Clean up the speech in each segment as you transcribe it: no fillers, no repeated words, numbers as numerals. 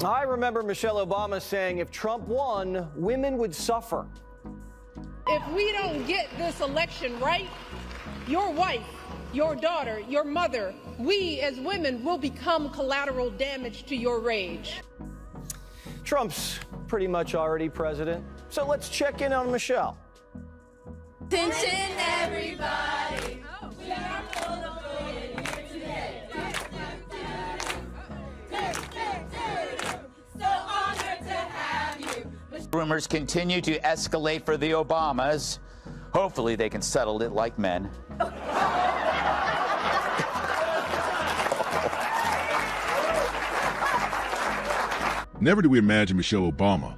I remember Michelle Obama saying if Trump won, women would suffer. If we don't get this election right, your wife, your daughter, your mother, we as women will become collateral damage to your rage. Trump's pretty much already president, so let's check in on Michelle. Attention, everybody. We are full of joy here today. So honored to have you. Rumors continue to escalate for the Obamas. Hopefully they can settle it like men. Never did we imagine Michelle Obama,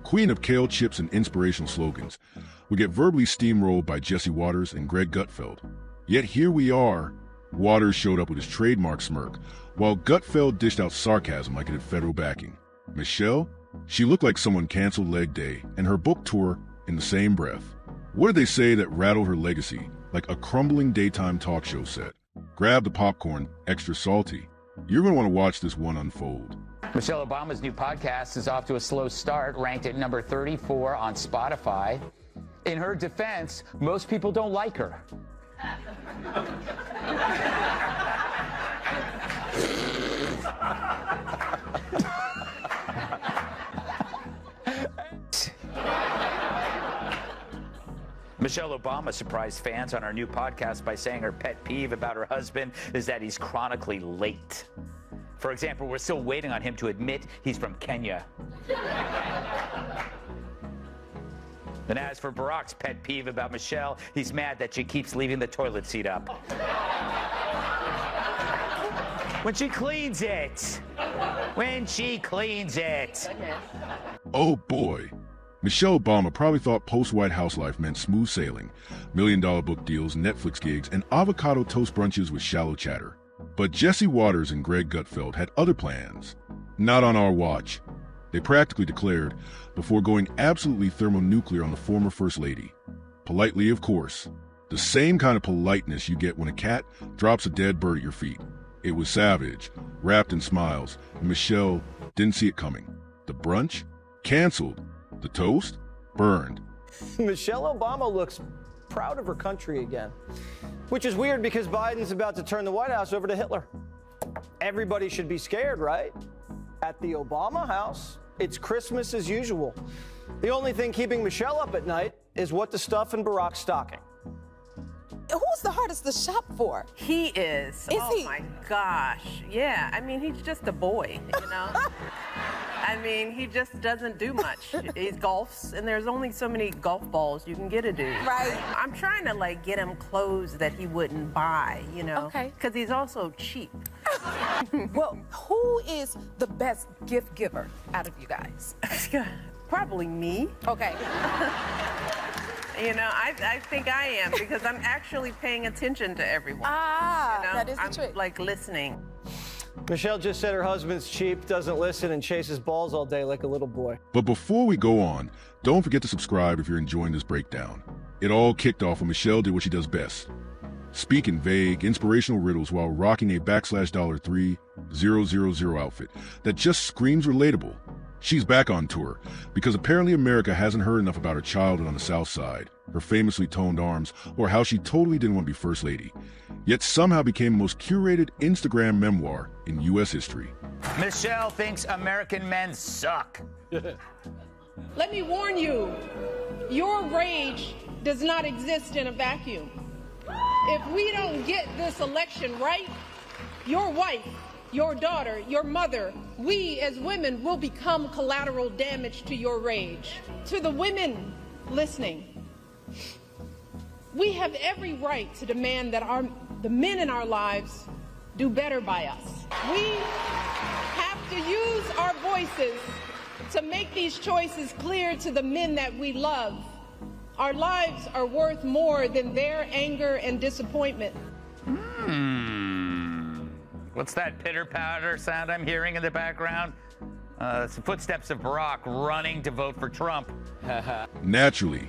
queen of kale chips and inspirational slogans, would get verbally steamrolled by Jesse Waters and Greg Gutfeld. Yet here we are. Waters showed up with his trademark smirk, while Gutfeld dished out sarcasm like it had federal backing. Michelle? She looked like someone canceled leg day and her book tour in the same breath. What did they say that rattled her legacy like a crumbling daytime talk show set? Grab the popcorn, extra salty. You're going to want to watch this one unfold. Michelle Obama's new podcast is off to a slow start, ranked at number 34 on Spotify. In her defense, most people don't like her. Michelle Obama surprised fans on her new podcast by saying her pet peeve about her husband is that he's chronically late. For example, we're still waiting on him to admit he's from Kenya. And as for Barack's pet peeve about Michelle, he's mad that she keeps leaving the toilet seat up. When she cleans it. When she cleans it. Oh boy. Michelle Obama probably thought post-White House life meant smooth sailing, million-dollar book deals, Netflix gigs, and avocado toast brunches with shallow chatter. But Jesse Waters and Greg Gutfeld had other plans. Not on our watch. They practically declared, before going absolutely thermonuclear on the former First Lady. Politely, of course. The same kind of politeness you get when a cat drops a dead bird at your feet. It was savage, wrapped in smiles, and Michelle didn't see it coming. The brunch? Canceled. The toast? Burned. Michelle Obama looks proud of her country again, which is weird because Biden's about to turn the White House over to Hitler. Everybody should be scared, right? At the Obama house, it's Christmas as usual. The only thing keeping Michelle up at night is what to stuff in Barack's stocking. Who's the hardest to shop for? He is. Oh my gosh. Yeah, I mean, he's just a boy, you know? I mean, he just doesn't do much. He golfs, and there's only so many golf balls you can get a dude. Right. I'm trying to, like, get him clothes that he wouldn't buy, you know? Okay. Because he's also cheap. Well, who is the best gift giver out of you guys? Probably me. Okay. You know, I think I am, because I'm actually paying attention to everyone. Ah, you know? that is the I'm, trick. like, listening. Michelle just said her husband's cheap, doesn't listen, and chases balls all day like a little boy. But before we go on, don't forget to subscribe if you're enjoying this breakdown. It all kicked off when Michelle did what she does best. Speak in vague, inspirational riddles while rocking a \$3000 outfit that just screams relatable. She's back on tour because apparently America hasn't heard enough about her childhood on the South Side, her famously toned arms, or how she totally didn't want to be First Lady, yet somehow became the most curated Instagram memoir in U.S. history. Michelle thinks American men suck. Let me warn you, your rage does not exist in a vacuum. If we don't get this election right, your wife, your daughter, your mother, we as women will become collateral damage to your rage. To the women listening, we have every right to demand that the men in our lives do better by us. We have to use our voices to make these choices clear to the men that we love. Our lives are worth more than their anger and disappointment. What's that pitter-patter sound I'm hearing in the background? It's the footsteps of Barack running to vote for Trump. Naturally,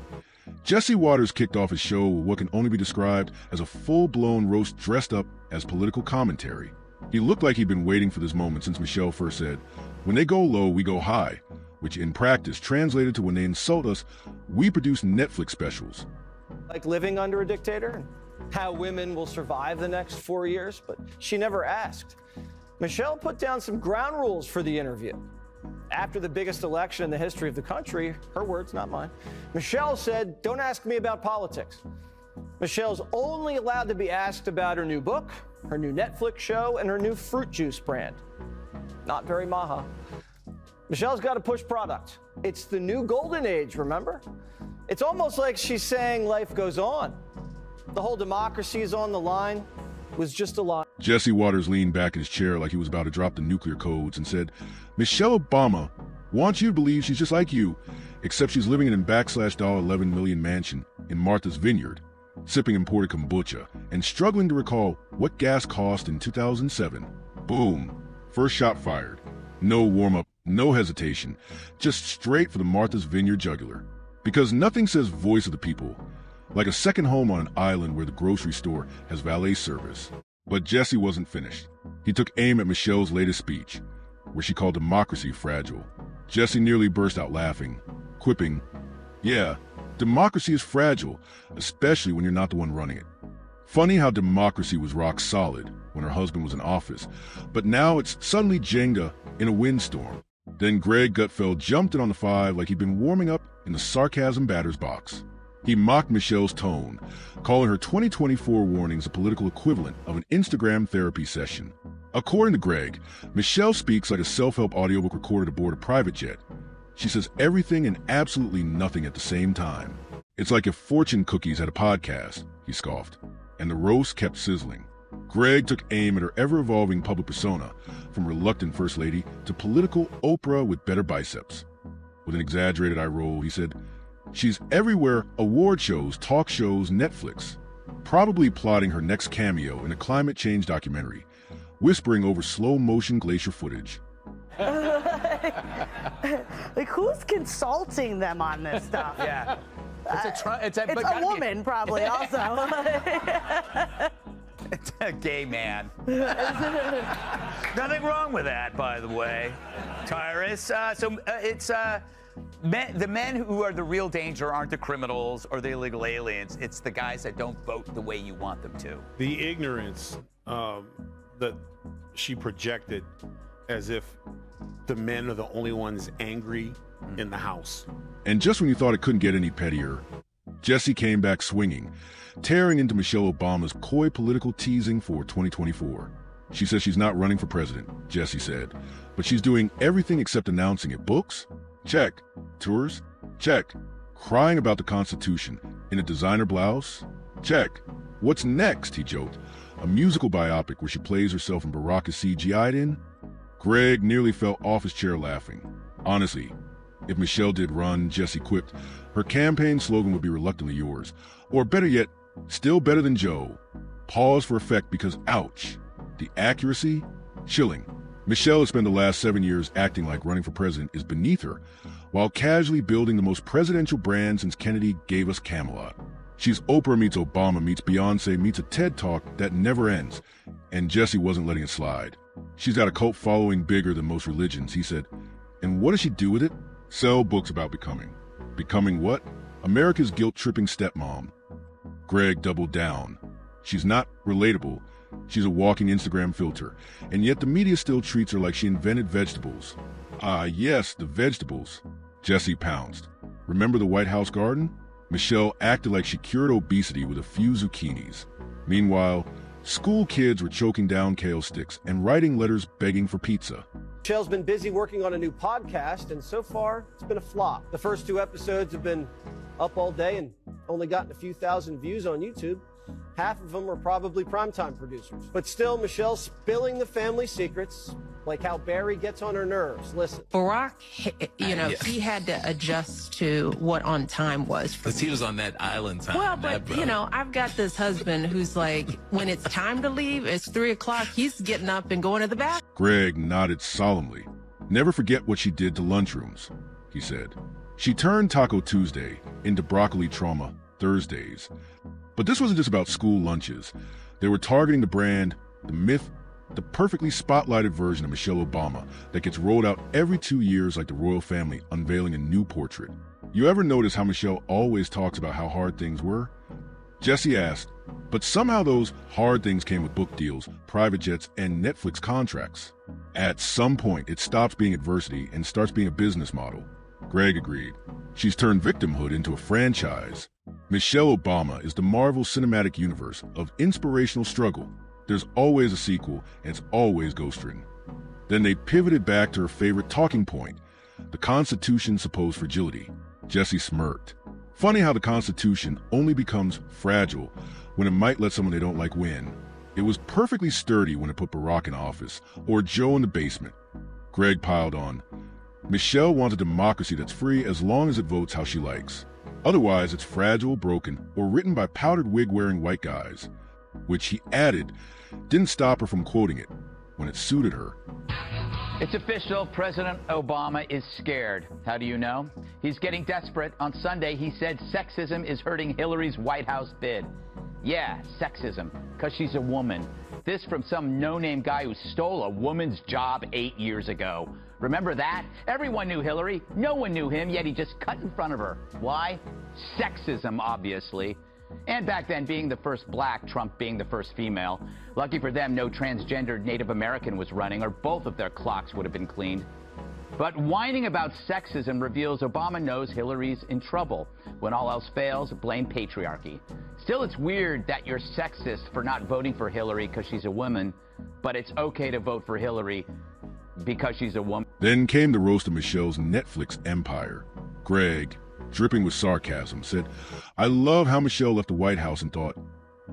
Jesse Waters kicked off his show with what can only be described as a full-blown roast dressed up as political commentary. He looked like he'd been waiting for this moment since Michelle first said, When they go low, we go high, which in practice translated to when they insult us, we produce Netflix specials. Like living under a dictator, how women will survive the next 4 years, but she never asked. Michelle put down some ground rules for the interview. After the biggest election in the history of the country, her words, not mine, Michelle said, "Don't ask me about politics." Michelle's only allowed to be asked about her new book, her new Netflix show, and her new fruit juice brand. Not very maha. Michelle's got to push product. It's the new golden age, remember? It's almost like she's saying life goes on. The whole democracy is on the line was just a lie. Jesse Waters leaned back in his chair like he was about to drop the nuclear codes and said, "Michelle Obama wants you to believe she's just like you, except she's living in a $11 million mansion in Martha's Vineyard, sipping imported kombucha, and struggling to recall what gas cost in 2007. Boom. First shot fired. No warm-up, no hesitation. Just straight for the Martha's Vineyard jugular. Because nothing says voice of the people like a second home on an island where the grocery store has valet service. But Jesse wasn't finished. He took aim at Michelle's latest speech, where she called democracy fragile. Jesse nearly burst out laughing, quipping, "Yeah, democracy is fragile, especially when you're not the one running it. Funny how democracy was rock solid when her husband was in office, but now it's suddenly Jenga in a windstorm." Then Greg Gutfeld jumped in on the 5 like he'd been warming up in the sarcasm batter's box. He mocked Michelle's tone, calling her 2024 warnings a political equivalent of an Instagram therapy session. According to Greg, Michelle speaks like a self-help audiobook recorded aboard a private jet. She says everything and absolutely nothing at the same time. "It's like if fortune cookies had a podcast," he scoffed, and the roast kept sizzling. Greg took aim at her ever-evolving public persona, from reluctant first lady to political Oprah with better biceps. With an exaggerated eye roll, he said, "She's everywhere, award shows, talk shows, Netflix. Probably plotting her next cameo in a climate change documentary, whispering over slow-motion glacier footage." Like, who's consulting them on this stuff? Yeah. It's a woman, probably, also. It's a gay man. Nothing wrong with that, by the way. Tyrus. The men who are the real danger aren't the criminals or the illegal aliens. It's the guys that don't vote the way you want them to. The ignorance that she projected, as if the men are the only ones angry in the house. And just when you thought it couldn't get any pettier, Jesse came back swinging, tearing into Michelle Obama's coy political teasing for 2024. She says she's not running for president, Jesse said, but she's doing everything except announcing it. Books? Check. Tours? Check. Crying about the Constitution in a designer blouse? Check. What's next, he joked. A musical biopic where she plays herself and Barack is CGI'd in? Greg nearly fell off his chair laughing. Honestly, if Michelle did run, Jesse quipped, her campaign slogan would be reluctantly yours. Or better yet, still better than Joe. Pause for effect because, ouch, the accuracy? Chilling. Michelle has spent the last 7 years acting like running for president is beneath her, while casually building the most presidential brand since Kennedy gave us Camelot. She's Oprah meets Obama meets Beyonce meets a TED Talk that never ends, and Jesse wasn't letting it slide. She's got a cult following bigger than most religions, he said. And what does she do with it? Sell books about becoming. Becoming what? America's guilt-tripping stepmom. Greg doubled down. She's not relatable. She's a walking Instagram filter, and yet the media still treats her like she invented vegetables. Ah, yes, the vegetables. Jesse pounced. Remember the White House garden? Michelle acted like she cured obesity with a few zucchinis. Meanwhile, school kids were choking down kale sticks and writing letters begging for pizza. Michelle's been busy working on a new podcast, and so far, it's been a flop. The first 2 episodes have been up all day and only gotten a few thousand views on YouTube. Half of them are probably primetime producers. But still, Michelle's spilling the family secrets, like how Barry gets on her nerves. Listen. Barack, he had to adjust to what on time was. Because he was on that island time. Well, but, I've got this husband who's like, when it's time to leave, it's 3 o'clock, he's getting up and going to the bathroom. Greg nodded solemnly. Never forget what she did to lunchrooms, he said. She turned Taco Tuesday into Broccoli Trauma Thursdays. But this wasn't just about school lunches. They were targeting the brand, the myth, the perfectly spotlighted version of Michelle Obama that gets rolled out every 2 years like the royal family unveiling a new portrait. You ever notice how Michelle always talks about how hard things were? Jesse asked, but somehow those hard things came with book deals, private jets, and Netflix contracts. At some point, it stops being adversity and starts being a business model. Greg agreed. She's turned victimhood into a franchise. Michelle Obama is the Marvel Cinematic Universe of inspirational struggle. There's always a sequel, and it's always ghost-written. Then they pivoted back to her favorite talking point, the Constitution's supposed fragility. Jesse smirked. Funny how the Constitution only becomes fragile when it might let someone they don't like win. It was perfectly sturdy when it put Barack in office, or Joe in the basement. Greg piled on. Michelle wants a democracy that's free as long as it votes how she likes. Otherwise, it's fragile, broken, or written by powdered wig-wearing white guys. Which, he added, didn't stop her from quoting it when it suited her. It's official. President Obama is scared. How do you know? He's getting desperate. On Sunday, he said sexism is hurting Hillary's White House bid. Yeah, sexism, because she's a woman. This from some no-name guy who stole a woman's job 8 years ago. Remember that? Everyone knew Hillary. No one knew him, yet he just cut in front of her. Why? Sexism, obviously. And back then, being the first black, Trump being the first female. Lucky for them, no transgendered Native American was running, or both of their clocks would have been cleaned. But whining about sexism reveals Obama knows Hillary's in trouble. When all else fails, blame patriarchy. Still, it's weird that you're sexist for not voting for Hillary because she's a woman, but it's okay to vote for Hillary because she's a woman. Then came the roast of Michelle's Netflix empire. Greg, dripping with sarcasm, said, I love how Michelle left the White House and thought,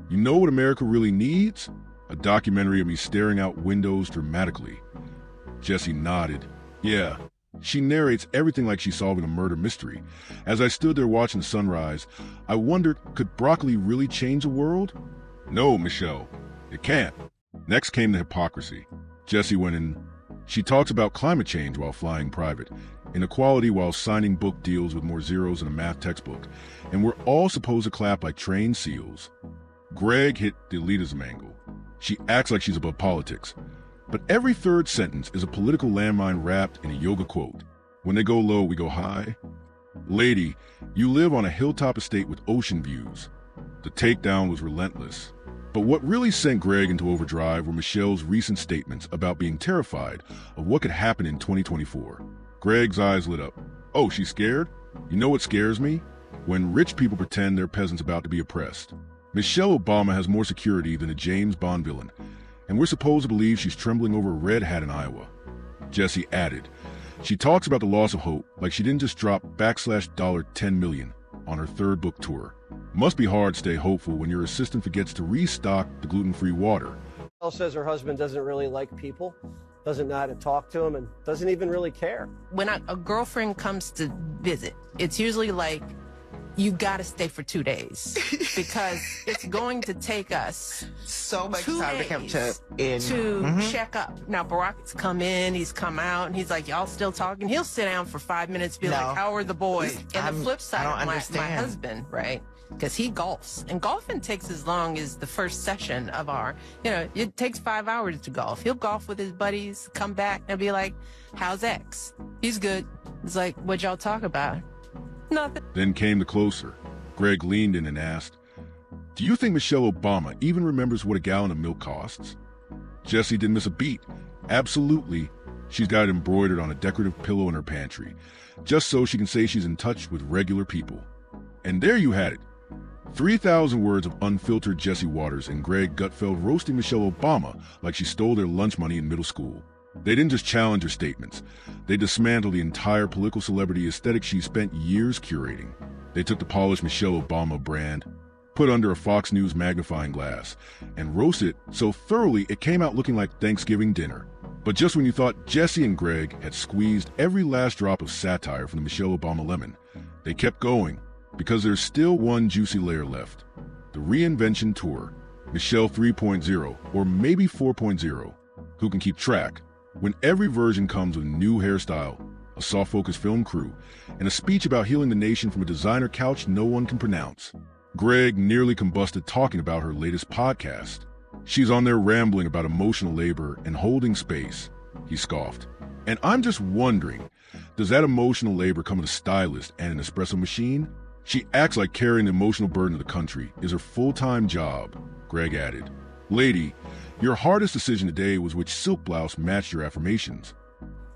you know what America really needs? A documentary of me staring out windows dramatically. Jesse nodded. Yeah, she narrates everything like she's solving a murder mystery. As I stood there watching the sunrise, I wondered, could broccoli really change the world? No, Michelle, it can't. Next came the hypocrisy. Jesse went in. She talks about climate change while flying private, inequality while signing book deals with more zeros in a math textbook, and we're all supposed to clap like trained seals. Greg hit the elitism angle. She acts like she's above politics. But every third sentence is a political landmine wrapped in a yoga quote. When they go low, we go high. Lady, you live on a hilltop estate with ocean views. The takedown was relentless. But what really sent Greg into overdrive were Michelle's recent statements about being terrified of what could happen in 2024. Greg's eyes lit up. Oh, she's scared? You know what scares me? When rich people pretend they're peasants about to be oppressed. Michelle Obama has more security than a James Bond villain, and we're supposed to believe she's trembling over a red hat in Iowa. Jesse added, she talks about the loss of hope like she didn't just drop $10 million on her third book tour. Must be hard to stay hopeful when your assistant forgets to restock the gluten-free water. Michelle says her husband doesn't really like people, doesn't know how to talk to him, and doesn't even really care. When a girlfriend comes to visit, it's usually like, you gotta stay for 2 days because it's going to take us so much 2 time to come to check up. Now, Barack's come in, he's come out, and he's like, y'all still talking? He'll sit down for 5 minutes, be like, how are the boys? And the flip side of my husband, right? Because he golfs, and golfing takes as long as the first session of our, it takes 5 hours to golf. He'll golf with his buddies, come back and be like, how's X? He's good. It's like, what'd y'all talk about? Nothing. Then came the closer. Greg leaned in and asked, do you think Michelle Obama even remembers what a gallon of milk costs? Jesse didn't miss a beat. Absolutely. She's got it embroidered on a decorative pillow in her pantry, just so she can say she's in touch with regular people. And there you had it. 3,000 words of unfiltered Jesse Waters and Greg Gutfeld roasting Michelle Obama like she stole their lunch money in middle school. They didn't just challenge her statements. They dismantled the entire political celebrity aesthetic she spent years curating. They took the polished Michelle Obama brand, put under a Fox News magnifying glass, and roasted it so thoroughly it came out looking like Thanksgiving dinner. But just when you thought Jesse and Greg had squeezed every last drop of satire from the Michelle Obama lemon, they kept going, because there's still one juicy layer left. The Reinvention Tour, Michelle 3.0, or maybe 4.0. Who can keep track? When every version comes with a new hairstyle, a soft-focus film crew, and a speech about healing the nation from a designer couch no one can pronounce. Greg nearly combusted talking about her latest podcast. She's on there rambling about emotional labor and holding space. He scoffed. And I'm just wondering, does that emotional labor come with a stylist and an espresso machine? She acts like carrying the emotional burden of the country is her full-time job, Greg added. Lady, your hardest decision today was which silk blouse matched your affirmations.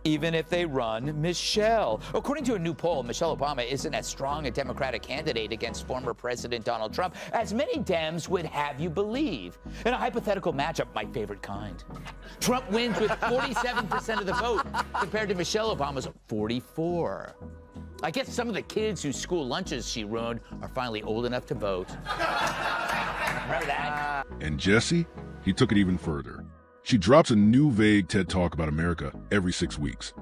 Even if they run Michelle. According to a new poll, Michelle Obama isn't as strong a Democratic candidate against former President Donald Trump as many Dems would have you believe. In a hypothetical matchup, my favorite kind, Trump wins with 47% of the vote compared to Michelle Obama's 44%. I guess some of the kids whose school lunches she ruined are finally old enough to vote. Remember that? And Jesse, he took it even further. She drops a new vague TED Talk about America every 6 weeks.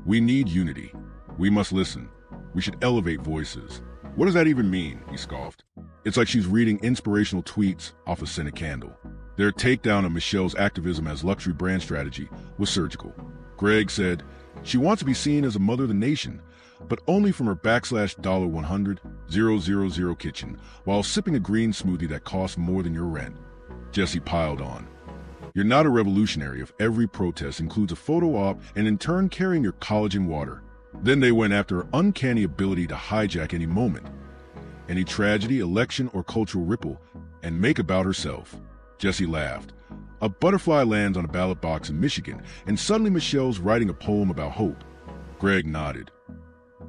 We need unity. We must listen. We should elevate voices. What does that even mean? He scoffed. It's like she's reading inspirational tweets off a scented candle. Their takedown of Michelle's activism as luxury brand strategy was surgical. Greg said, she wants to be seen as a mother of the nation, but only from her $$100,000 kitchen while sipping a green smoothie that costs more than your rent. Jesse piled on. You're not a revolutionary if every protest includes a photo op and in turn carrying your collagen water. Then they went after her uncanny ability to hijack any moment, any tragedy, election, or cultural ripple, and make about herself. Jesse laughed. A butterfly lands on a ballot box in Michigan, and suddenly Michelle's writing a poem about hope. Greg nodded.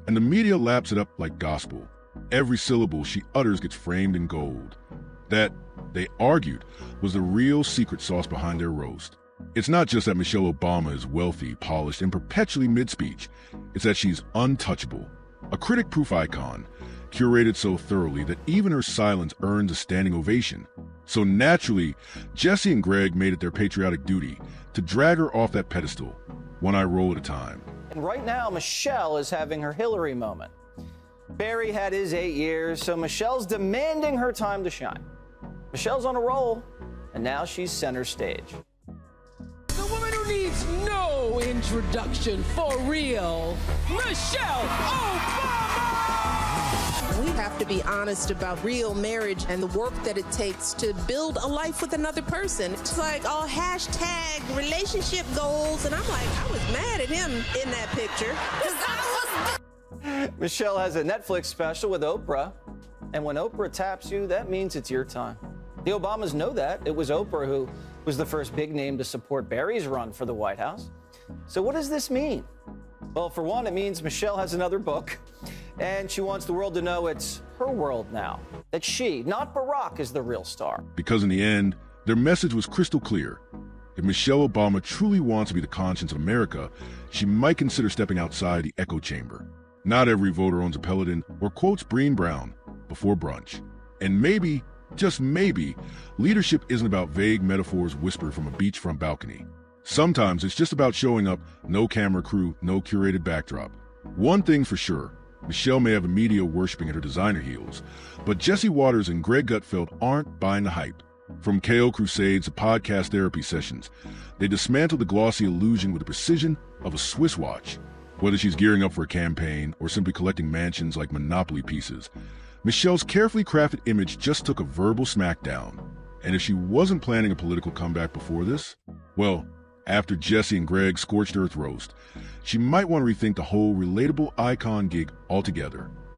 And the media laps it up like gospel. Every syllable she utters gets framed in gold. That, they argued, was the real secret sauce behind their roast. It's not just that Michelle Obama is wealthy, polished, and perpetually mid-speech. It's that she's untouchable. A critic-proof icon, curated so thoroughly that even her silence earns a standing ovation. So naturally, Jesse and Greg made it their patriotic duty to drag her off that pedestal, one eye roll at a time. And right now, Michelle is having her Hillary moment. Barry had his 8 years, so Michelle's demanding her time to shine. Michelle's on a roll, and now she's center stage. The woman who needs no introduction, for real, Michelle Obama! We have to be honest about real marriage and the work that it takes to build a life with another person. It's like all hashtag relationship goals, and I'm like, I was mad at him in that picture. Michelle has a Netflix special with Oprah, and when Oprah taps you, that means it's your time. The Obamas know that. It was Oprah who was the first big name to support Barry's run for the White House. So what does this mean? Well, for one, it means Michelle has another book, and she wants the world to know it's her world now, that she, not Barack, is the real star. Because in the end, their message was crystal clear. If Michelle Obama truly wants to be the conscience of America, she might consider stepping outside the echo chamber. Not every voter owns a Peloton or quotes Brené Brown before brunch. And maybe, just maybe, leadership isn't about vague metaphors whispered from a beachfront balcony. Sometimes it's just about showing up, no camera crew, no curated backdrop. One thing's for sure, Michelle may have a media worshiping at her designer heels, but Jesse Waters and Greg Gutfeld aren't buying the hype. From KO crusades to podcast therapy sessions, they dismantle the glossy illusion with the precision of a Swiss watch. Whether she's gearing up for a campaign or simply collecting mansions like Monopoly pieces, Michelle's carefully crafted image just took a verbal smackdown. And if she wasn't planning a political comeback before this, well, after Jesse and Greg's scorched earth roast, she might want to rethink the whole relatable icon gig altogether.